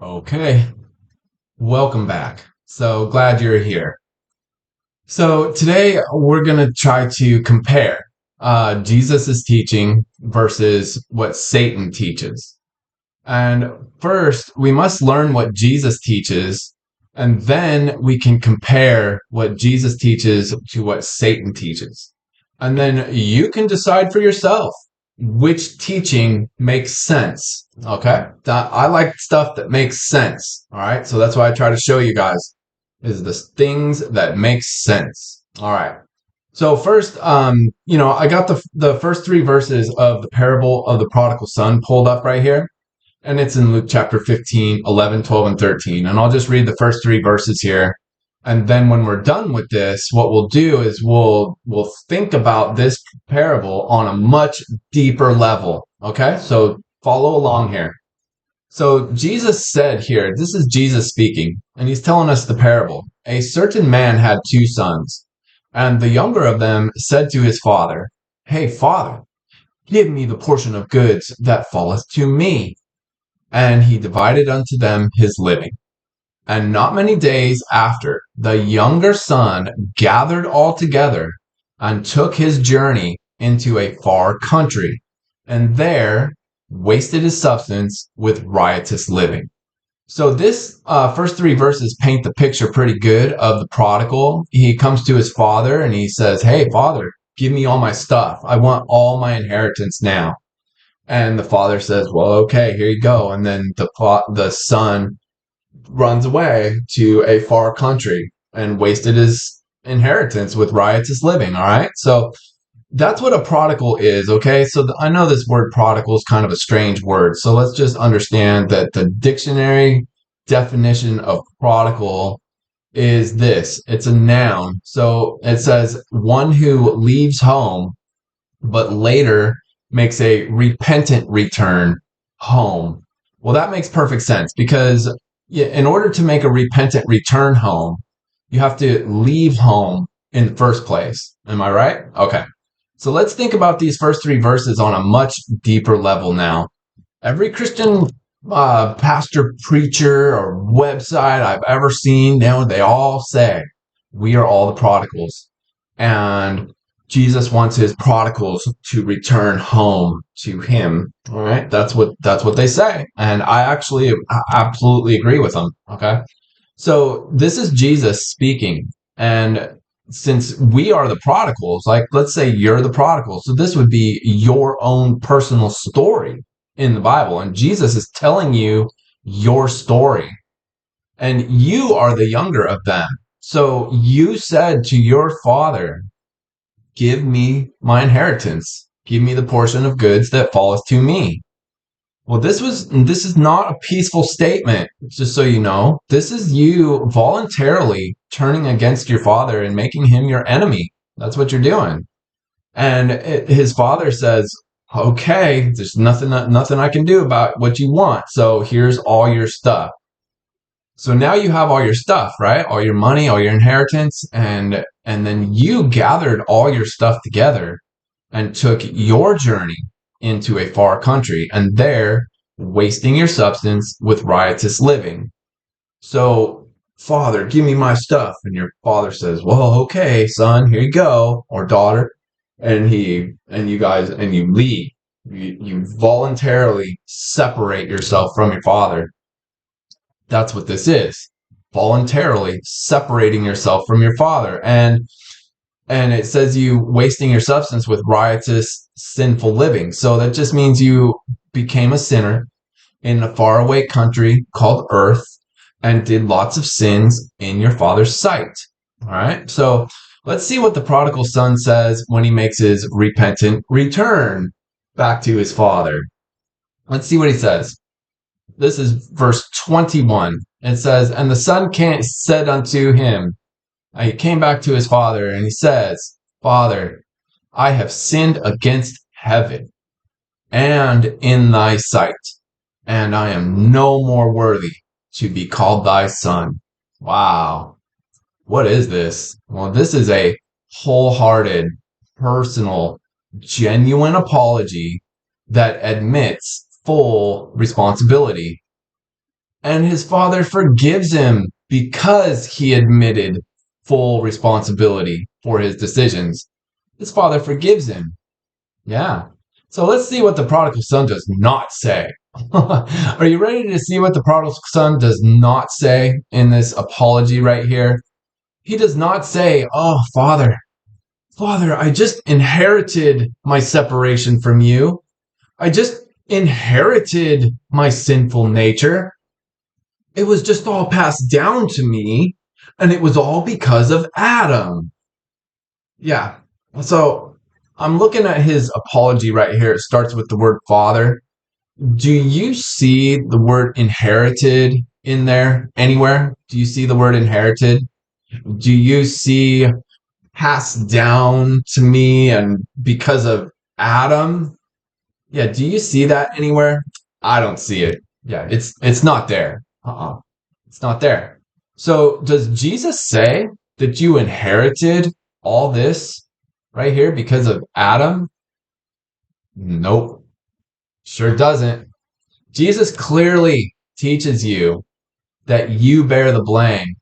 Okay, welcome back. So glad you're here. So today we're going to try to compare Jesus' teaching versus what Satan teaches. And first, we must learn what Jesus teaches, and then we can compare what Jesus teaches to what Satan teaches. And then you can decide for yourself which teaching makes sense. Okay? I like stuff that makes sense. All right? So that's why I try to show you guys is the things that make sense. All right. So first, I got the first three verses of the parable of the prodigal son pulled up right here. And it's in Luke chapter 15, 11, 12, and 13. And I'll just read the first three verses here. And then when we're done with this, what we'll do is we'll think about this parable on a much deeper level. Okay? So follow along here. So Jesus said here, this is Jesus speaking, and he's telling us the parable. A certain man had two sons, and the younger of them said to his father, "Hey, father, give me the portion of goods that falleth to me." And he divided unto them his living. And not many days after, the younger son gathered all together and took his journey into a far country, and there wasted his substance with riotous living. So this first three verses paint the picture pretty good of the prodigal. He comes to his father and he says, "Hey, father, give me all my stuff. I want all my inheritance now." And the father says, "Well, okay, here you go." And then the son runs away to a far country and wasted his inheritance with riotous living. All right. So that's what a prodigal is. Okay. So I know this word prodigal is kind of a strange word. So let's just understand that the dictionary definition of prodigal is this. It's a noun. So it says one who leaves home but later makes a repentant return home. Well, that makes perfect sense because in order to make a repentant return home, you have to leave home in the first place. Am I right? Okay. So let's think about these first three verses on a much deeper level now. Every Christian pastor, preacher, or website I've ever seen, they all say, we are all the prodigals. And Jesus wants his prodigals to return home to him. All right. That's what they say. And I absolutely agree with them. Okay. So this is Jesus speaking. And since we are the prodigals, like let's say you're the prodigal. So this would be your own personal story in the Bible. And Jesus is telling you your story. And you are the younger of them. So you said to your father, "Give me my inheritance. Give me the portion of goods that falleth to me." Well, this is not a peaceful statement, just so you know. This is you voluntarily turning against your father and making him your enemy. That's what you're doing. And his father says, "Okay, there's nothing I can do about what you want. So here's all your stuff." So now you have all your stuff, right? All your money, all your inheritance, and then you gathered all your stuff together and took your journey into a far country, and there wasting your substance with riotous living. So, "Father, give me my stuff." And your father says, "Well, okay, son, here you go," or daughter. And you leave. You voluntarily separate yourself from your father. That's what this is. Voluntarily separating yourself from your father. And it says you wasting your substance with riotous, sinful living. So that just means you became a sinner in a faraway country called Earth and did lots of sins in your father's sight. All right. So let's see what the prodigal son says when he makes his repentant return back to his father. Let's see what he says. This is verse 21. It says, "And the son said unto him," he came back to his father and he says, "Father, I have sinned against heaven and in thy sight, and I am no more worthy to be called thy son." Wow. What is this? Well, this is a wholehearted, personal, genuine apology that admits full responsibility. and his father forgives him because he admitted full responsibility for his decisions. His father forgives him. Yeah. So let's see what the prodigal son does not say. Are you ready to see what the prodigal son does not say in this apology right here? He does not say, "Oh, Father, I just inherited my separation from you. I just inherited my sinful nature. It was just all passed down to me, and it was all because of Adam." Yeah. So I'm looking at his apology right here. It starts with the word father. Do you see the word inherited in there anywhere? Do you see the word inherited? Do you see passed down to me and because of Adam? Yeah, do you see that anywhere? I don't see it. Yeah, it's not there. It's not there. So does Jesus say that you inherited all this right here because of Adam? Nope. Sure doesn't. Jesus clearly teaches you that you bear the blame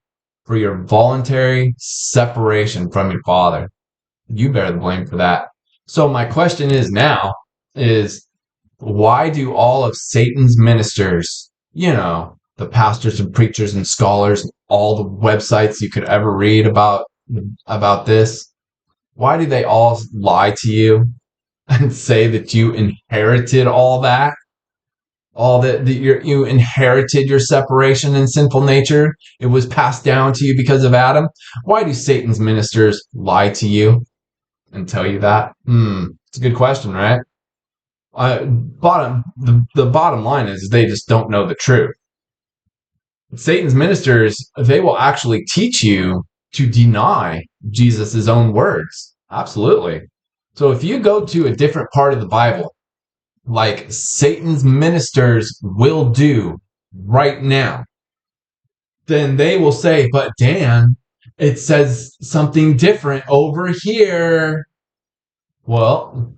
for your voluntary separation from your father. You bear the blame for that. So my question is now is why do all of Satan's ministers, the pastors and preachers and scholars, all the websites you could ever read about this, why do they all lie to you and say that you inherited all that? All that you inherited your separation and sinful nature. It was passed down to you because of Adam. Why do Satan's ministers lie to you and tell you that? It's a good question, right? The bottom line is they just don't know the truth. Satan's ministers, they will actually teach you to deny Jesus' own words. Absolutely. So if you go to a different part of the Bible, like Satan's ministers will do right now, then they will say, "But Dan, it says something different over here." Well,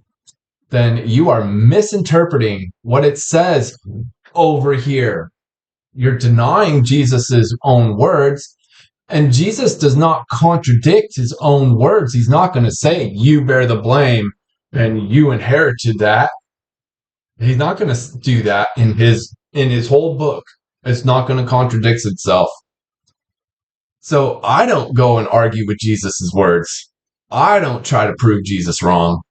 then you are misinterpreting what it says over here. You're denying Jesus's own words, and Jesus does not contradict his own words. He's not going to say, "You bear the blame and you inherited that." He's not going to do that in his whole book. It's not going to contradict itself. So I don't go and argue with Jesus's words. I don't try to prove Jesus wrong.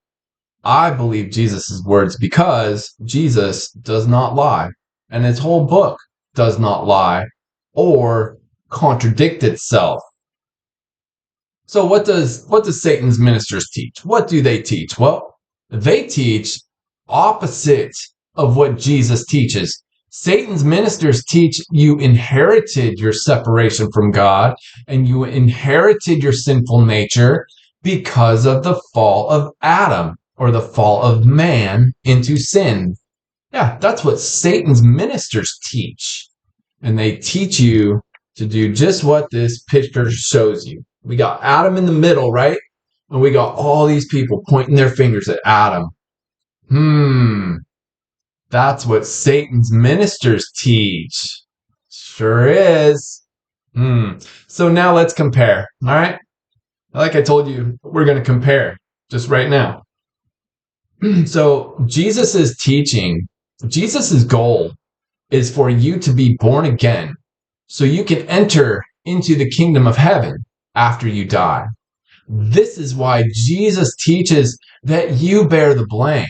I believe Jesus's words because Jesus does not lie, and his whole book does not lie or contradict itself. So what does Satan's ministers teach? What do they teach? Well, they teach opposite of what Jesus teaches. Satan's ministers teach you inherited your separation from God and you inherited your sinful nature because of the fall of Adam or the fall of man into sin. Yeah, that's what Satan's ministers teach. And they teach you to do just what this picture shows you. We got Adam in the middle, right? And we got all these people pointing their fingers at Adam. That's what Satan's ministers teach. Sure is. So now let's compare, all right? Like I told you, we're going to compare just right now. So Jesus' teaching, Jesus' goal is for you to be born again so you can enter into the kingdom of heaven after you die. This is why Jesus teaches that you bear the blame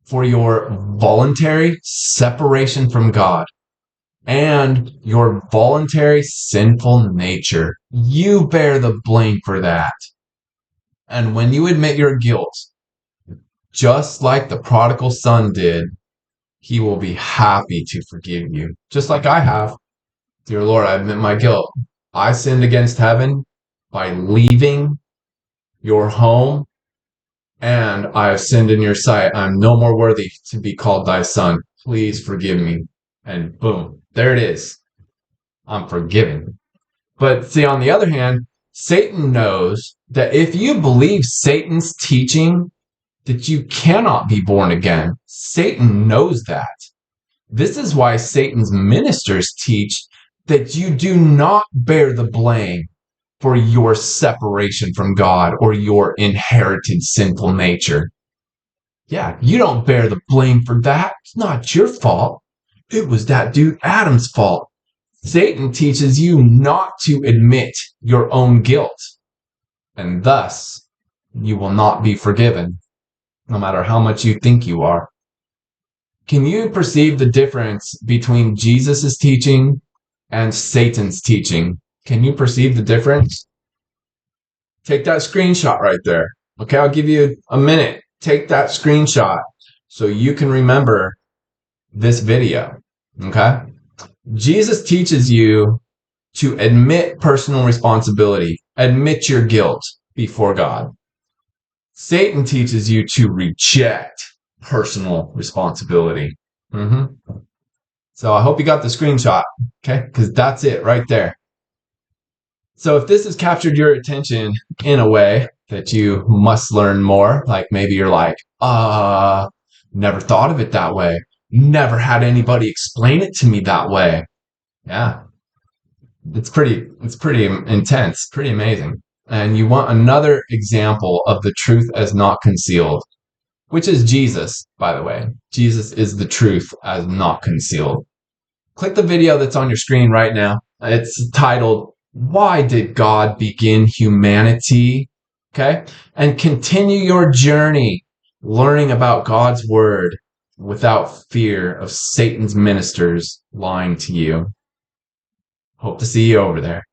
for your voluntary separation from God and your voluntary sinful nature. You bear the blame for that. And when you admit your guilt, just like the prodigal son did, he will be happy to forgive you, just like I have. Dear Lord, I admit my guilt. I sinned against heaven by leaving your home, and I have sinned in your sight. I'm no more worthy to be called thy son. Please forgive me. And boom, there it is. I'm forgiven. But see, on the other hand, Satan knows that if you believe Satan's teaching, that you cannot be born again. Satan knows that. This is why Satan's ministers teach that you do not bear the blame for your separation from God or your inherited sinful nature. Yeah, you don't bear the blame for that. It's not your fault. It was that dude Adam's fault. Satan teaches you not to admit your own guilt, and thus you will not be forgiven, no matter how much you think you are. Can you perceive the difference between Jesus' teaching and Satan's teaching? Can you perceive the difference? Take that screenshot right there. Okay, I'll give you a minute. Take that screenshot so you can remember this video. Okay? Jesus teaches you to admit personal responsibility, admit your guilt before God. Satan teaches you to reject personal responsibility. So I hope you got the screenshot, okay? Because that's it right there. So if this has captured your attention in a way that you must learn more, like maybe you're like, never thought of it that way. Never had anybody explain it to me that way. Yeah. It's pretty intense, pretty amazing. And you want another example of the truth as not concealed, which is Jesus, by the way. Jesus is the truth as not concealed. Click the video that's on your screen right now. It's titled, Why Did God Begin Humanity? Okay? And continue your journey learning about God's word without fear of Satan's ministers lying to you. Hope to see you over there.